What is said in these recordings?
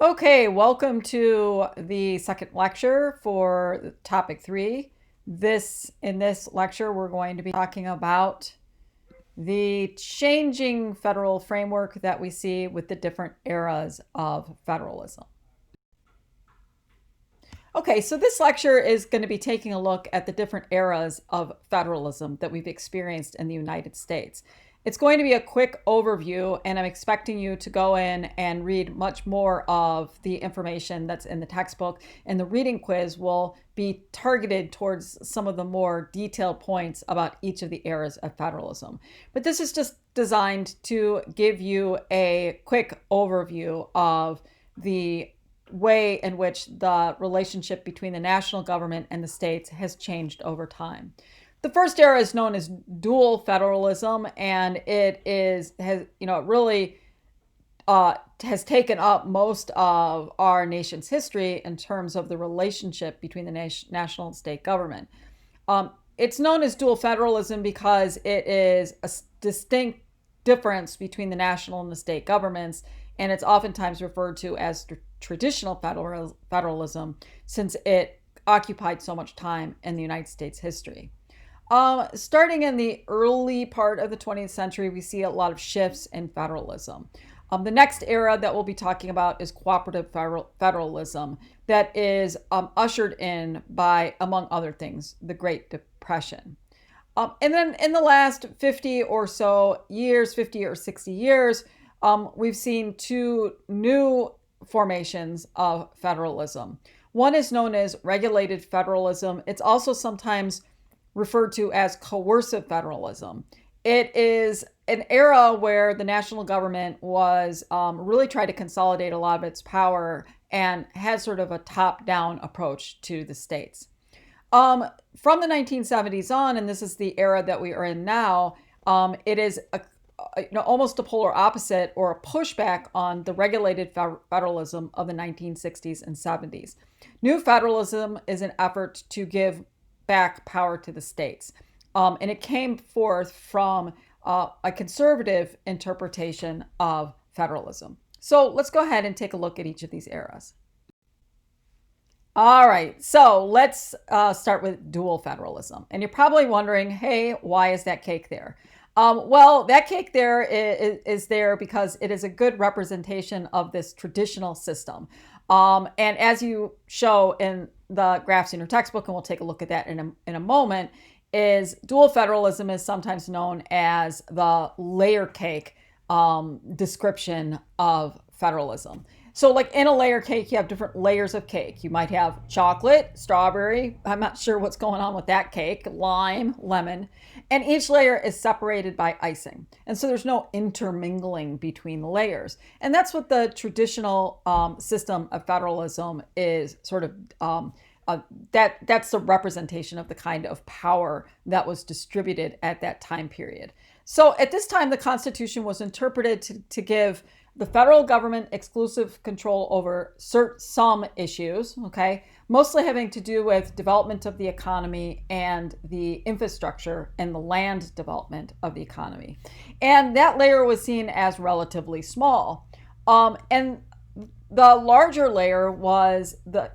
Okay, welcome to the second lecture for topic 3. In this lecture, we're going to be talking about the changing federal framework that we see with the different eras of federalism. Okay, so this lecture is going to be taking a look at the different eras of federalism that we've experienced in the United States. It's going to be a quick overview, and I'm expecting you to go in and read much more of the information that's in the textbook, and the reading quiz will be targeted towards some of the more detailed points about each of the eras of federalism. But this is just designed to give you a quick overview of the way in which the relationship between the national government and the states has changed over time. The first era is known as dual federalism, and it really has taken up most of our nation's history in terms of the relationship between the national and state government. It's known as dual federalism because it is a distinct difference between the national and the state governments, and it's oftentimes referred to as traditional federalism since it occupied so much time in the United States history. Starting in the early part of the 20th century, we see a lot of shifts in federalism. The next era that we'll be talking about is cooperative federalism that is ushered in by, among other things, the Great Depression. And then in the last 50 or 60 years, we've seen two new formations of federalism. One is known as regulated federalism. It's also sometimes referred to as coercive federalism. It is an era where the national government was really trying to consolidate a lot of its power and had sort of a top-down approach to the states. From the 1970s on, and this is the era that we are in now, it is almost a polar opposite or a pushback on the regulated federalism of the 1960s and 70s. New federalism is an effort to give back power to the states. And it came forth from a conservative interpretation of federalism. So let's go ahead and take a look at each of these eras. All right, so let's start with dual federalism. And you're probably wondering, hey, why is that cake there? Well, that cake there is there because it is a good representation of this traditional system. And as you show in the graphs in your textbook, and we'll take a look at that in a moment, is dual federalism is sometimes known as the layer cake description of federalism. So like in a layer cake, you have different layers of cake. You might have chocolate, strawberry, I'm not sure what's going on with that cake, lime, lemon, and each layer is separated by icing. And so there's no intermingling between the layers. And that's what the traditional system of federalism is sort of that's the representation of the kind of power that was distributed at that time period. So at this time, the Constitution was interpreted to give the federal government exclusive control over some issues, okay, mostly having to do with development of the economy and the infrastructure and the land development of the economy. And that layer was seen as relatively small. And the larger layer was the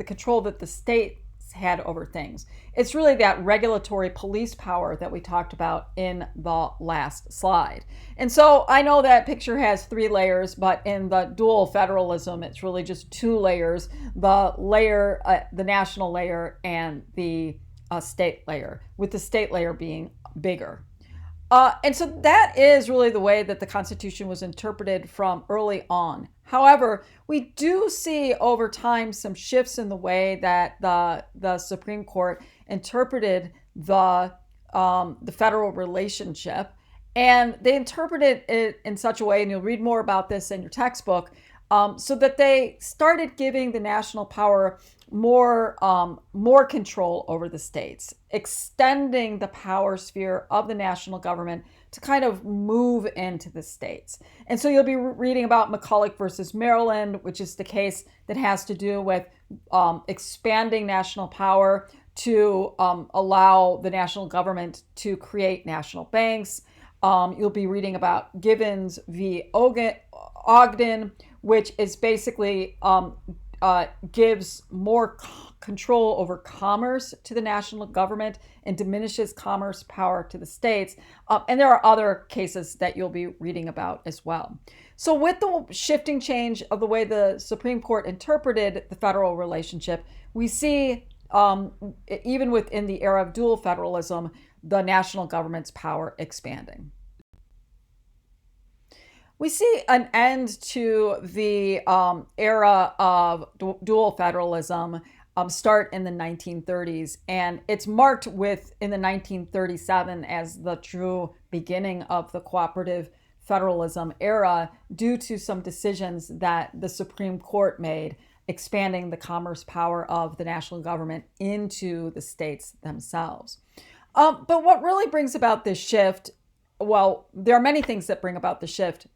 control that the states had over things. It's really that regulatory police power that we talked about in the last slide. And so I know that picture has 3 layers, but in the dual federalism, it's really just 2 layers, the national layer and the state layer, with the state layer being bigger. And so that is really the way that the Constitution was interpreted from early on. However, we do see over time some shifts in the way that the Supreme Court interpreted the federal relationship. And they interpreted it in such a way, and you'll read more about this in your textbook, so that they started giving the national power more control over the states, extending the power sphere of the national government to kind of move into the states. And so you'll be reading about McCulloch versus Maryland, which is the case that has to do with expanding national power to allow the national government to create national banks. You'll be reading about Givens v. Ogden, which is basically gives more control over commerce to the national government and diminishes commerce power to the states. And there are other cases that you'll be reading about as well. So with the shifting change of the way the Supreme Court interpreted the federal relationship, we see, even within the era of dual federalism, the national government's power expanding. We see an end to the era of dual federalism start in the 1930s, and it's marked with in the 1937 as the true beginning of the cooperative federalism era due to some decisions that the Supreme Court made, expanding the commerce power of the national government into the states themselves. But what really brings about this shift, well, there are many things that bring about the shift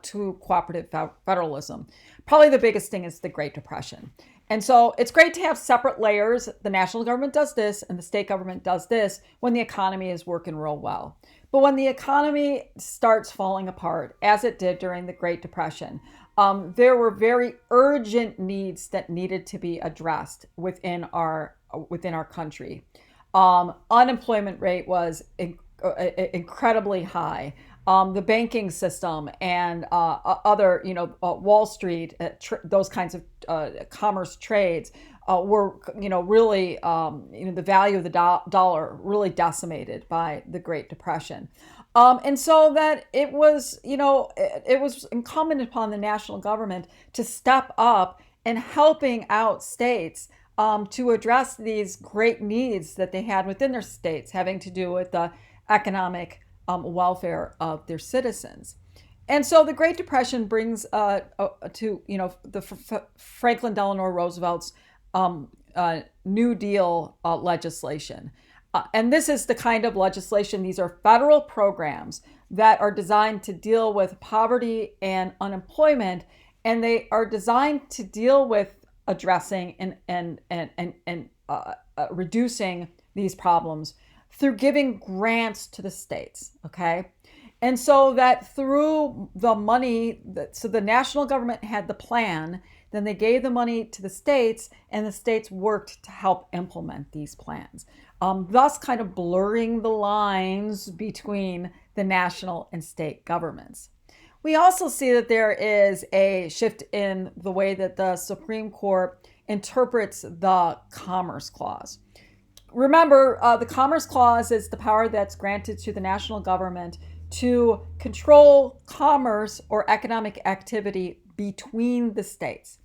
to cooperative federalism. Probably the biggest thing is the Great Depression. And so it's great to have separate layers. The national government does this and the state government does this when the economy is working real well. But when the economy starts falling apart, as it did during the Great Depression, there were very urgent needs that needed to be addressed within our country. Unemployment rate was incredibly high. The banking system and other, Wall Street, those kinds of commerce trades were, really, the value of the dollar really decimated by the Great Depression. And so that it was, it was incumbent upon the national government to step up in helping out states to address these great needs that they had within their states, having to do with the economic welfare of their citizens. And so the Great Depression brings to Franklin Delano Roosevelt's New Deal legislation. And this is the kind of legislation, these are federal programs that are designed to deal with poverty and unemployment, and they are designed to deal with addressing and reducing these problems through giving grants to the states, okay? And so that through the money, so the national government had the plan, then they gave the money to the states, and the states worked to help implement these plans, thus kind of blurring the lines between the national and state governments. We also see that there is a shift in the way that the Supreme Court interprets the Commerce Clause. Remember, the Commerce Clause is the power that's granted to the national government to control commerce or economic activity between the states.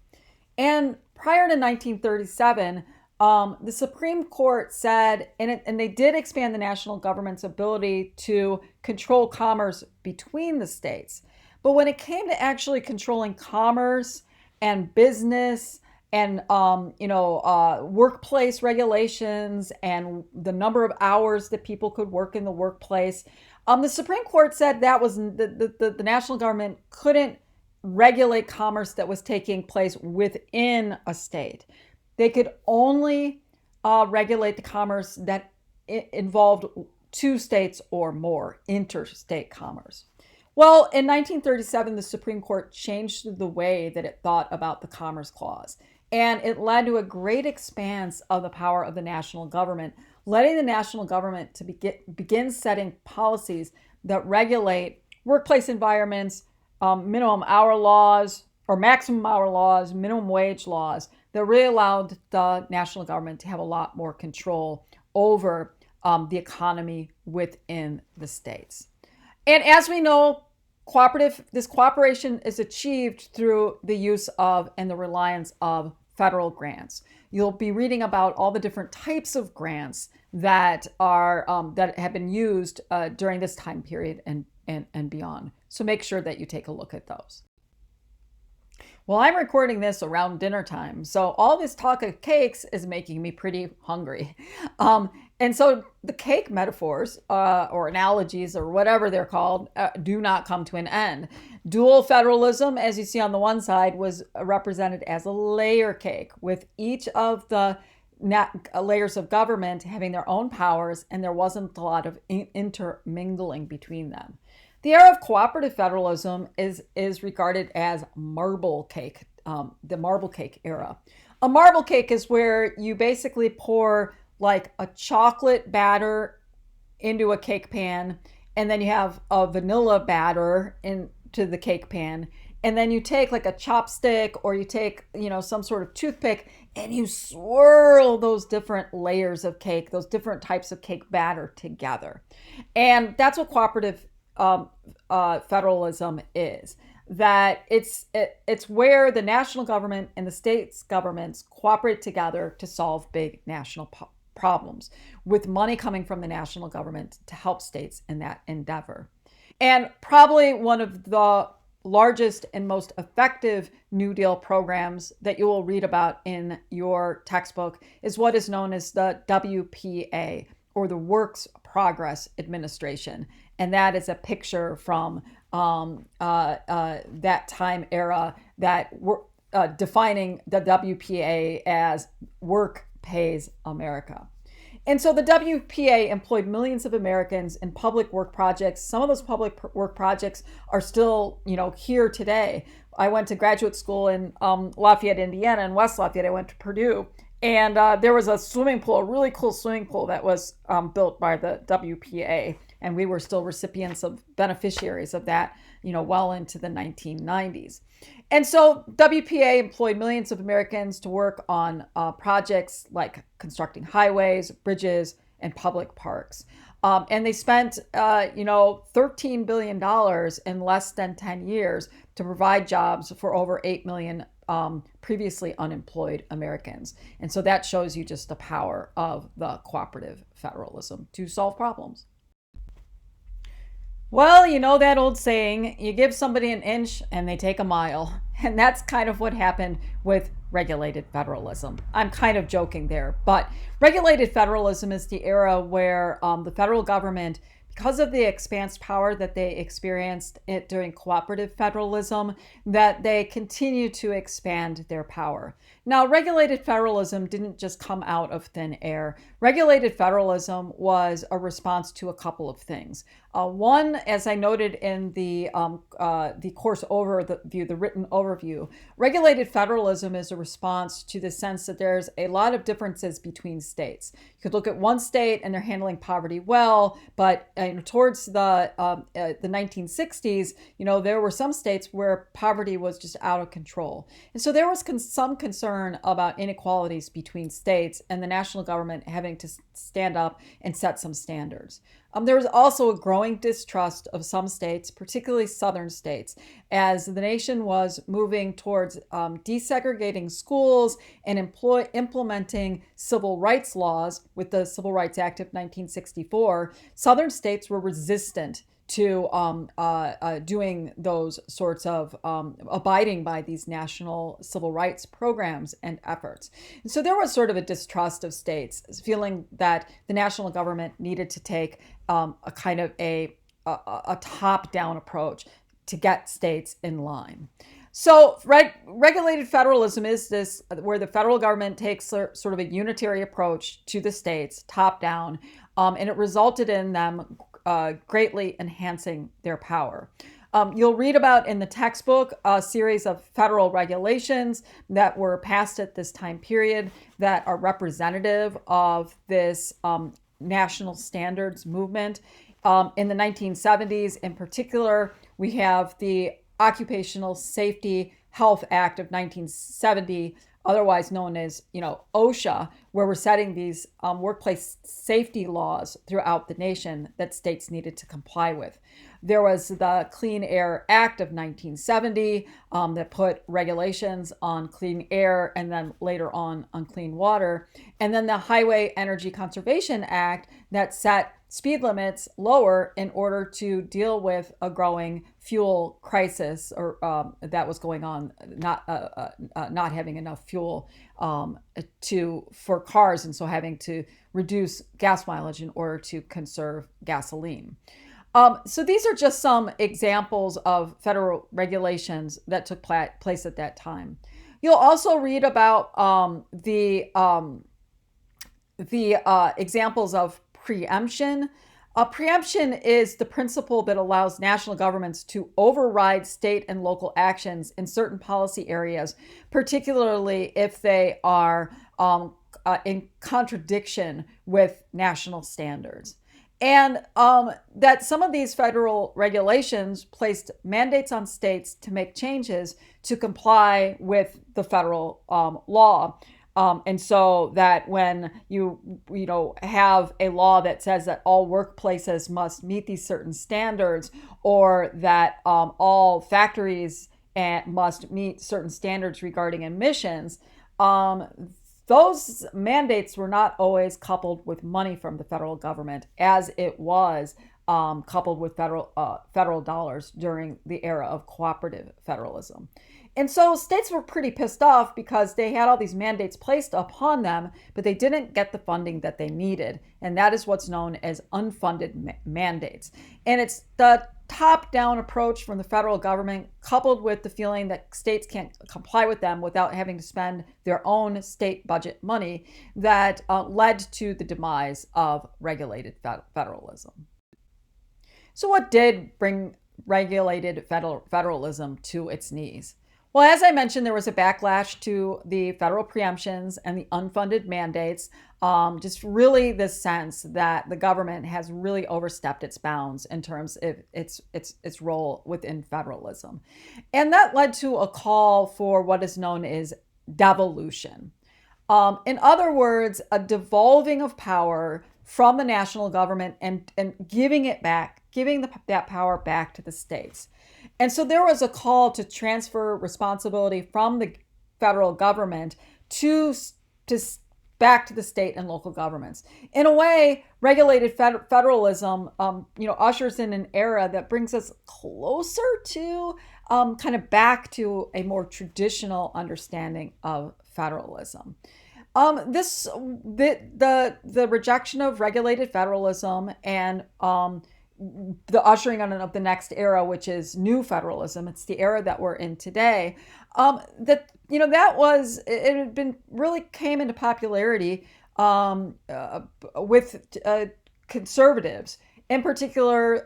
And prior to 1937, the Supreme Court said, and they did expand the national government's ability to control commerce between the states. But when it came to actually controlling commerce and business and workplace regulations and the number of hours that people could work in the workplace, the Supreme Court said that was the national government couldn't regulate commerce that was taking place within a state. They could only regulate the commerce that involved two states or more, interstate commerce. Well, in 1937, the Supreme Court changed the way that it thought about the Commerce Clause, and it led to a great expanse of the power of the national government, letting the national government to begin setting policies that regulate workplace environments, minimum hour laws, or maximum hour laws, minimum wage laws, that really allowed the national government to have a lot more control over the economy within the states. And as we know, this cooperation is achieved through the use of and the reliance of federal grants. You'll be reading about all the different types of grants that are that have been used during this time period and beyond. So make sure that you take a look at those. Well, I'm recording this around dinner time, so all this talk of cakes is making me pretty hungry. And so the cake metaphors or analogies or whatever they're called do not come to an end. Dual federalism, as you see on the one side, was represented as a layer cake with each of the layers of government having their own powers, and there wasn't a lot of intermingling between them. The era of cooperative federalism is regarded as marble cake, the marble cake era. A marble cake is where you basically pour like a chocolate batter into a cake pan, and then you have a vanilla batter into the cake pan, and then you take like a chopstick or you take, some sort of toothpick, and you swirl those different layers of cake, those different types of cake batter together. And that's what cooperative federalism is. That it's where the national government and the states governments cooperate together to solve big national problems, with money coming from the national government to help states in that endeavor. And probably one of the largest and most effective New Deal programs that you will read about in your textbook is what is known as the WPA, or the Works Progress Administration. And that is a picture from that time era, that defining the WPA as Work Pays America. And so the WPA employed millions of Americans in public work projects. Some of those public work projects are still, here today. I went to graduate school in Lafayette, Indiana, and West Lafayette. I went to Purdue. And there was a swimming pool, a really cool swimming pool that was built by the WPA. And we were still recipients of beneficiaries of that, well into the 1990s. And so WPA employed millions of Americans to work on projects like constructing highways, bridges, and public parks. And they spent, $13 billion in less than 10 years to provide jobs for over 8 million previously unemployed Americans. And so that shows you just the power of the cooperative federalism to solve problems. Well, you know that old saying, you give somebody an inch and they take a mile. And that's kind of what happened with regulated federalism. I'm kind of joking there, but regulated federalism is the era where the federal government, because of the expanse power that they experienced during cooperative federalism, that they continue to expand their power. Now, regulated federalism didn't just come out of thin air. Regulated federalism was a response to a couple of things. One, as I noted in the course overview, the written overview, regulated federalism is a response to the sense that there's a lot of differences between states. You could look at one state and they're handling poverty well, but towards the 1960s, there were some states where poverty was just out of control. And so there was some concern about inequalities between states and the national government having to stand up and set some standards. There was also a growing distrust of some states, particularly southern states, as the nation was moving towards desegregating schools and implementing civil rights laws with the Civil Rights Act of 1964. Southern states were resistant to doing those sorts of abiding by these national civil rights programs and efforts. And so there was sort of a distrust of states, feeling that the national government needed to take a kind of a top-down approach to get states in line. So regulated federalism is this, where the federal government takes sort of a unitary approach to the states, top-down, and it resulted in them greatly enhancing their power. You'll read about in the textbook a series of federal regulations that were passed at this time period that are representative of this national standards movement. In the 1970s, in particular, we have the Occupational Safety Health Act of 1970, otherwise known as, OSHA, where we're setting these workplace safety laws throughout the nation that states needed to comply with. There was the Clean Air Act of 1970 that put regulations on clean air and then later on clean water. And then the Highway Energy Conservation Act that set speed limits lower in order to deal with a growing fuel crisis, or that was going on, not having enough fuel for cars, and so having to reduce gas mileage in order to conserve gasoline. So these are just some examples of federal regulations that took place at that time. You'll also read about the examples of preemption Preemption is the principle that allows national governments to override state and local actions in certain policy areas, particularly if they are in contradiction with national standards. And that some of these federal regulations placed mandates on states to make changes to comply with the federal law. And so that when you have a law that says that all workplaces must meet these certain standards, or that all factories must meet certain standards regarding emissions, those mandates were not always coupled with money from the federal government, as it was coupled with federal dollars during the era of cooperative federalism. And so states were pretty pissed off because they had all these mandates placed upon them, but they didn't get the funding that they needed. And that is what's known as unfunded mandates. And it's the top-down approach from the federal government, coupled with the feeling that states can't comply with them without having to spend their own state budget money, that led to the demise of regulated federalism. So what did bring regulated federalism to its knees? Well, as I mentioned, there was a backlash to the federal preemptions and the unfunded mandates, just really this sense that the government has really overstepped its bounds in terms of its role within federalism. And that led to a call for what is known as devolution. In other words, a devolving of power from the national government and giving that power back to the states. And so there was a call to transfer responsibility from the federal government to back to the state and local governments. In a way, regulated federalism, ushers in an era that brings us closer to kind of back to a more traditional understanding of federalism. The rejection of regulated federalism and the ushering on of the next era, which is new federalism. It's the era that we're in today. It had been really came into popularity with conservatives. In particular,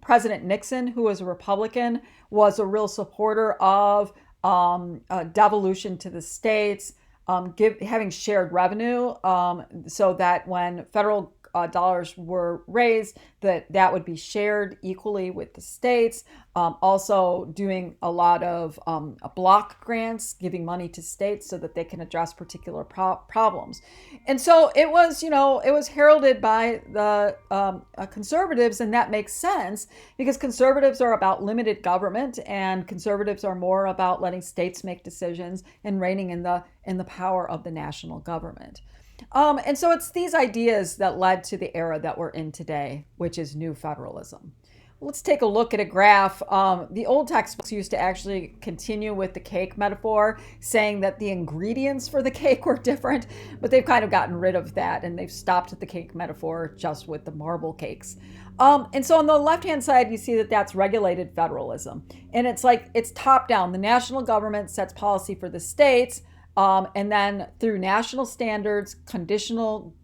President Nixon, who was a Republican, was a real supporter of devolution to the states, having shared revenue, so that when federal dollars were raised, that would be shared equally with the states. Also doing a lot of block grants, giving money to states so that they can address particular problems. And so it was heralded by the conservatives, and that makes sense because conservatives are about limited government, and conservatives are more about letting states make decisions and reigning in the power of the national government. And so it's these ideas that led to the era that we're in today, which is new federalism. Let's take a look at a graph. The old textbooks used to actually continue with the cake metaphor, saying that the ingredients for the cake were different, but they've kind of gotten rid of that, and they've stopped at the cake metaphor just with the marble cakes. And so on the left-hand side, you see that that's regulated federalism. And it's top down. The national government sets policy for the states, and then through national standards, conditional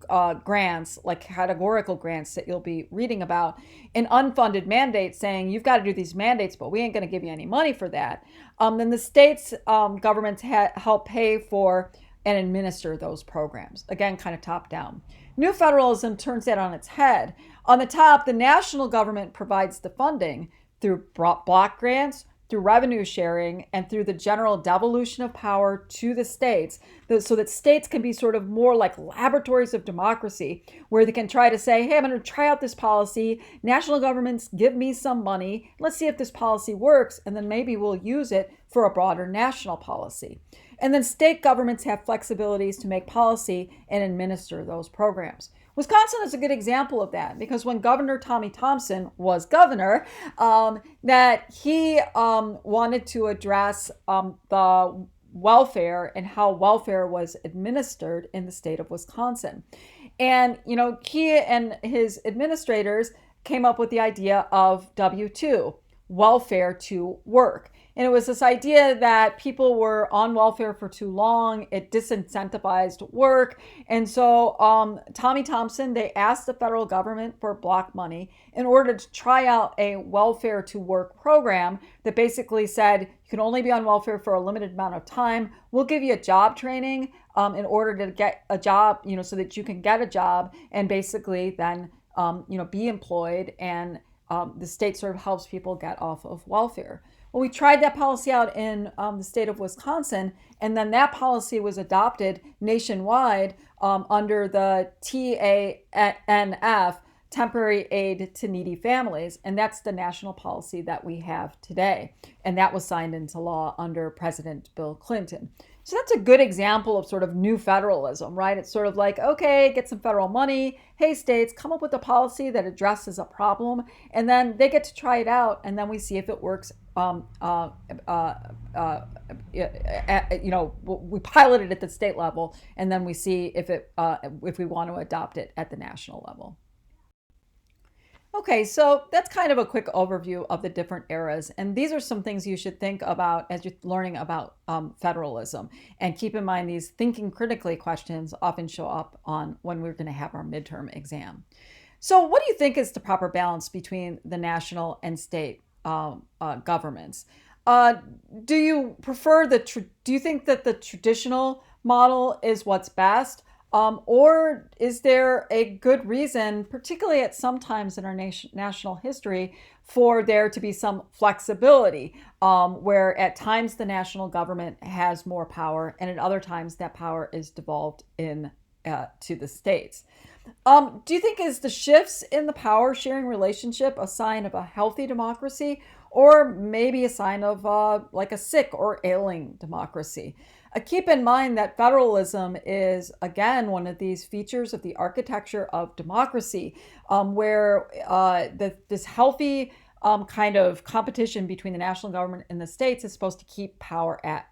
grants, like categorical grants that you'll be reading about, and unfunded mandates saying you've got to do these mandates, but we ain't going to give you any money for that. Then the states' governments help pay for and administer those programs. Again, kind of top down. New federalism turns that on its head. On the top, the national government provides the funding through block grants, through revenue sharing, and through the general devolution of power to the states, so that states can be sort of more like laboratories of democracy, where they can try to say, hey, I'm going to try out this policy. National governments give me some money. Let's see if this policy works, and then maybe we'll use it for a broader national policy. And then state governments have flexibilities to make policy and administer those programs. Wisconsin is a good example of that, because when Governor Tommy Thompson was governor, that he wanted to address the welfare and how welfare was administered in the state of Wisconsin. And, he and his administrators came up with the idea of W-2, welfare to work. And it was this idea that people were on welfare for too long. It disincentivized work. And so Tommy Thompson, they asked the federal government for block money in order to try out a welfare to work program that basically said you can only be on welfare for a limited amount of time. We'll give you a job training in order to get a job, so that you can get a job and basically then, be employed, and the state sort of helps people get off of welfare. Well, we tried that policy out in the state of Wisconsin, and then that policy was adopted nationwide under the TANF, Temporary Aid to Needy Families, and that's the national policy that we have today. And that was signed into law under President Bill Clinton. So that's a good example of sort of new federalism, right? It's sort of like, okay, get some federal money. Hey, states, come up with a policy that addresses a problem, and then they get to try it out, and then we see if it works. We pilot it at the state level, and then we see if we want to adopt it at the national level. Okay, so that's kind of a quick overview of the different eras. And these are some things you should think about as you're learning about federalism. And keep in mind, these thinking critically questions often show up on when we're going to have our midterm exam. So what do you think is the proper balance between the national and state governments? Do you prefer do you think that the traditional model is what's best? Or is there a good reason, particularly at some times in our national history, for there to be some flexibility, where at times the national government has more power, and at other times that power is devolved to the states? Do you think is the shifts in the power sharing relationship a sign of a healthy democracy, or maybe a sign of like a sick or ailing democracy? Keep in mind that federalism is, again, one of these features of the architecture of democracy, where this healthy kind of competition between the national government and the states is supposed to keep power at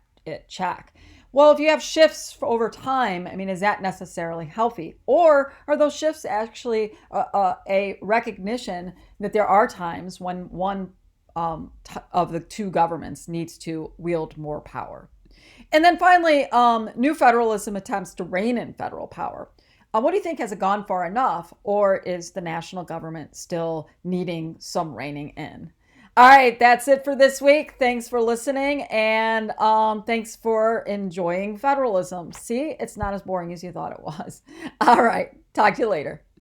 check. Well, if you have shifts over time, I mean, is that necessarily healthy? Or are those shifts actually a recognition that there are times when one of the two governments needs to wield more power? And then finally, new federalism attempts to rein in federal power. What do you think? Has it gone far enough, or is the national government still needing some reining in? All right, that's it for this week. Thanks for listening, and thanks for enjoying federalism. See, it's not as boring as you thought it was. All right, talk to you later.